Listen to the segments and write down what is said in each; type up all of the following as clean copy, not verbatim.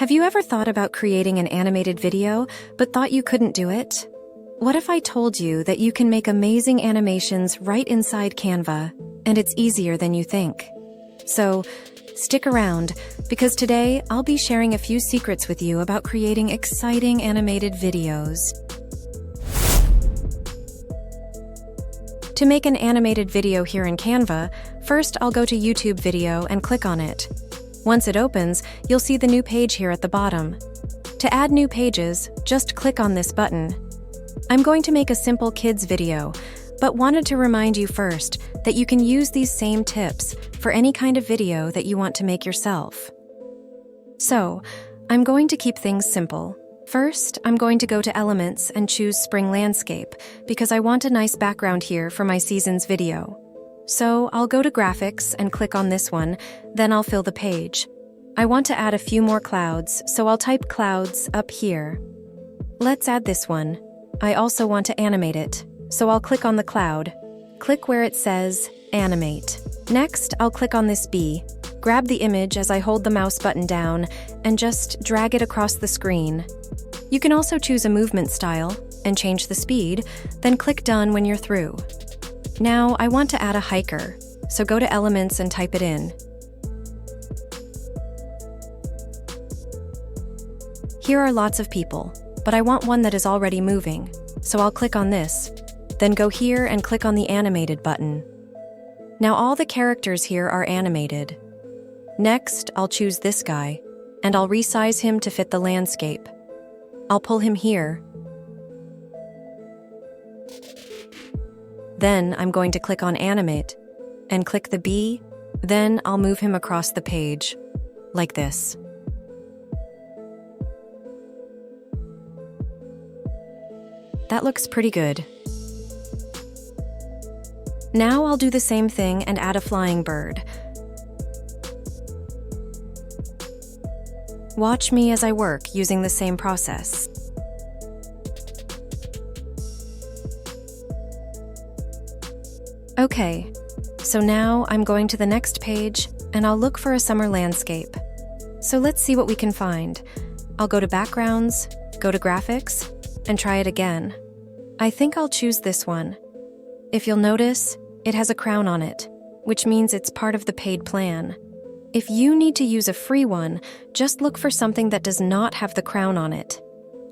Have you ever thought about creating an animated video, but thought you couldn't do it? What if I told you that you can make amazing animations right inside Canva, and it's easier than you think? So, stick around, because today I'll be sharing a few secrets with you about creating exciting animated videos. To make an animated video here in Canva, first I'll go to YouTube Video and click on it. Once it opens, you'll see the new page here at the bottom. To add new pages, just click on this button. I'm going to make a simple kids video, but wanted to remind you first that you can use these same tips for any kind of video that you want to make yourself. So, I'm going to keep things simple. First, I'm going to go to Elements and choose Spring Landscape because I want a nice background here for my season's video. So, I'll go to Graphics and click on this one, then I'll fill the page. I want to add a few more clouds, so I'll type Clouds up here. Let's add this one. I also want to animate it, so I'll click on the cloud. Click where it says Animate. Next, I'll click on this bee. Grab the image as I hold the mouse button down and just drag it across the screen. You can also choose a movement style and change the speed, then click Done when you're through. Now, I want to add a hiker, so go to Elements and type it in. Here are lots of people, but I want one that is already moving, so I'll click on this, then go here and click on the Animated button. Now all the characters here are animated. Next, I'll choose this guy, and I'll resize him to fit the landscape. I'll pull him here. Then I'm going to click on Animate, and click the bee, then I'll move him across the page, like this. That looks pretty good. Now I'll do the same thing and add a flying bird. Watch me as I work using the same process. Okay, so now I'm going to the next page and I'll look for a summer landscape. So let's see what we can find. I'll go to Backgrounds, go to Graphics, and try it again. I think I'll choose this one. If you'll notice, it has a crown on it, which means it's part of the paid plan. If you need to use a free one, just look for something that does not have the crown on it.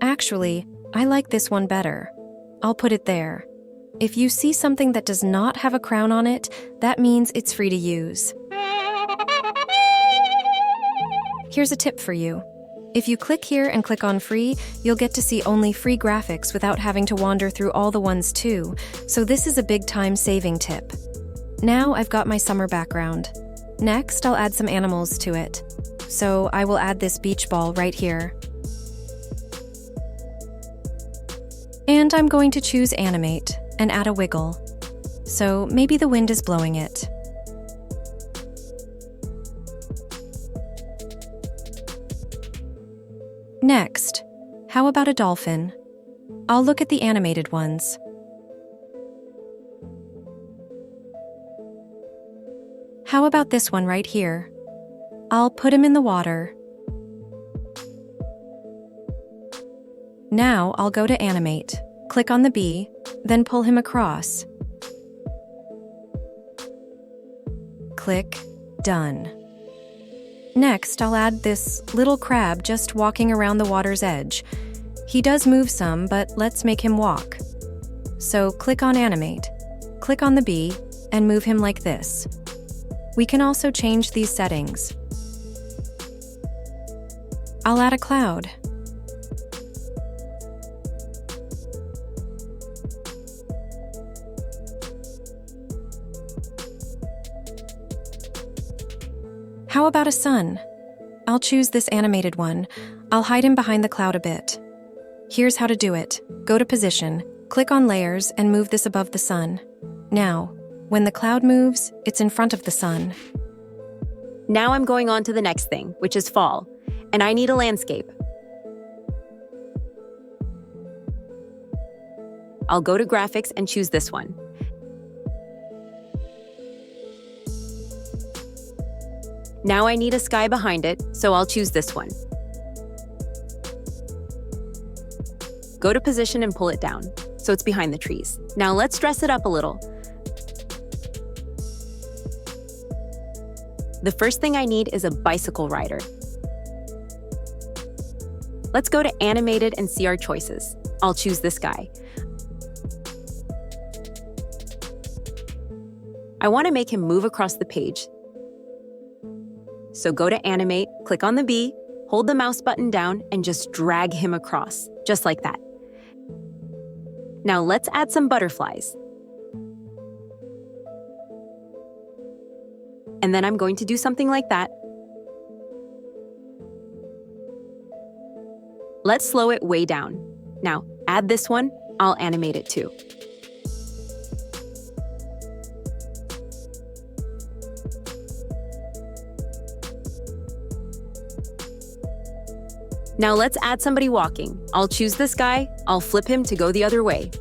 Actually, I like this one better. I'll put it there. If you see something that does not have a crown on it, that means it's free to use. Here's a tip for you. If you click here and click on Free, you'll get to see only free graphics without having to wander through all the ones too, so this is a big time-saving tip. Now I've got my summer background. Next, I'll add some animals to it. So I will add this beach ball right here. And I'm going to choose Animate and add a wiggle. So maybe the wind is blowing it. Next, how about a dolphin? I'll look at the animated ones. How about this one right here? I'll put him in the water. Now I'll go to Animate, click on the bee, then pull him across. Click Done. Next, I'll add this little crab just walking around the water's edge. He does move some, but let's make him walk. So click on Animate, click on the bee, and move him like this. We can also change these settings. I'll add a cloud. How about a sun? I'll choose this animated one. I'll hide him behind the cloud a bit. Here's how to do it. Go to Position, click on Layers, and move this above the sun. Now, when the cloud moves, it's in front of the sun. Now I'm going on to the next thing, which is fall, and I need a landscape. I'll go to Graphics and choose this one. Now I need a sky behind it, so I'll choose this one. Go to position and pull it down, so it's behind the trees. Now let's dress it up a little. The first thing I need is a bicycle rider. Let's go to animated and see our choices. I'll choose this guy. I want to make him move across the page. So go to animate, click on the bee, hold the mouse button down, and just drag him across, just like that. Now let's add some butterflies. And then I'm going to do something like that. Let's slow it way down. Now, add this one, I'll animate it too. Now let's add somebody walking. I'll choose this guy, I'll flip him to go the other way.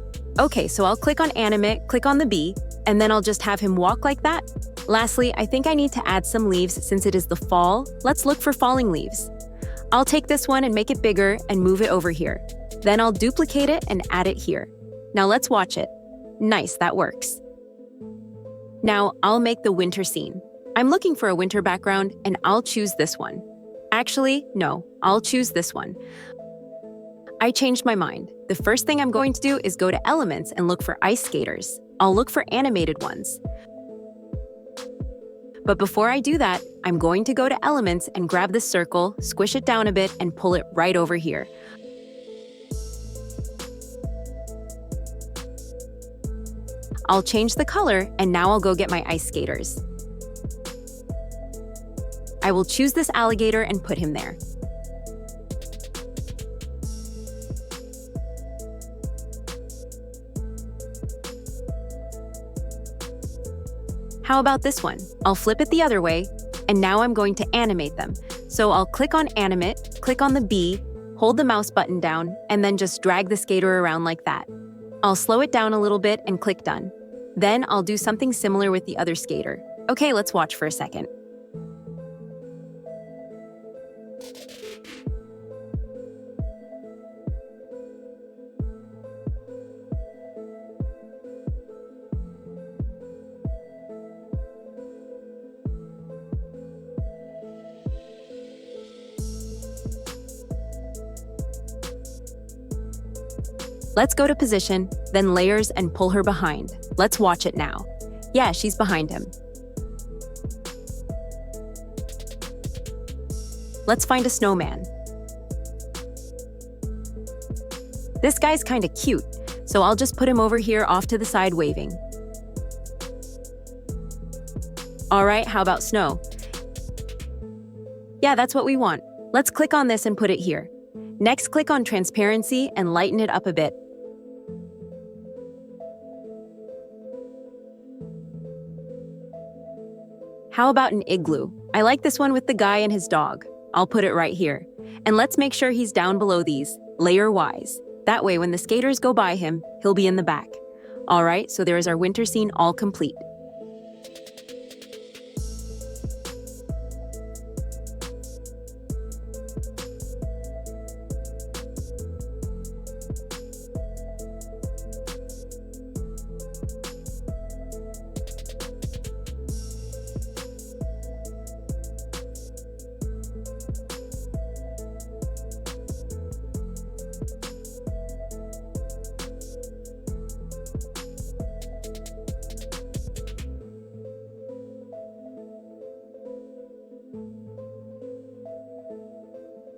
Okay, so I'll click on animate, click on the bee, and then I'll just have him walk like that. Lastly, I think I need to add some leaves since it is the fall. Let's look for falling leaves. I'll take this one and make it bigger and move it over here. Then I'll duplicate it and add it here. Now let's watch it. Nice, that works. Now I'll make the winter scene. I'm looking for a winter background and I'll choose this one. Actually, no, I'll choose this one. I changed my mind. The first thing I'm going to do is go to Elements and look for ice skaters. I'll look for animated ones. But before I do that, I'm going to go to Elements and grab this circle, squish it down a bit, and pull it right over here. I'll change the color, and now I'll go get my ice skaters. I will choose this alligator and put him there. How about this one? I'll flip it the other way, and now I'm going to animate them. So I'll click on Animate, click on the bee, hold the mouse button down, and then just drag the skater around like that. I'll slow it down a little bit and click Done. Then I'll do something similar with the other skater. Okay, let's watch for a second. Let's go to position, then layers and pull her behind. Let's watch it now. Yeah, she's behind him. Let's find a snowman. This guy's kinda cute, so I'll just put him over here off to the side waving. All right, how about snow? Yeah, that's what we want. Let's click on this and put it here. Next, click on transparency and lighten it up a bit. How about an igloo? I like this one with the guy and his dog. I'll put it right here. And let's make sure he's down below these, layer-wise. That way, when the skaters go by him, he'll be in the back. All right, so there is our winter scene all complete.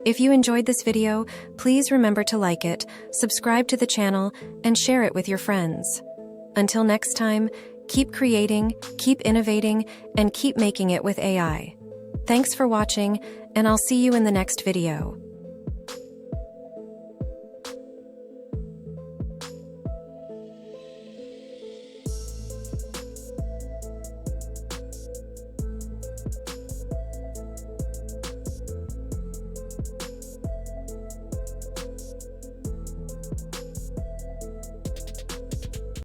If you enjoyed this video, please remember to like it, subscribe to the channel, and share it with your friends. Until next time, keep creating, keep innovating, and keep making it with AI. Thanks for watching, and I'll see you in the next video.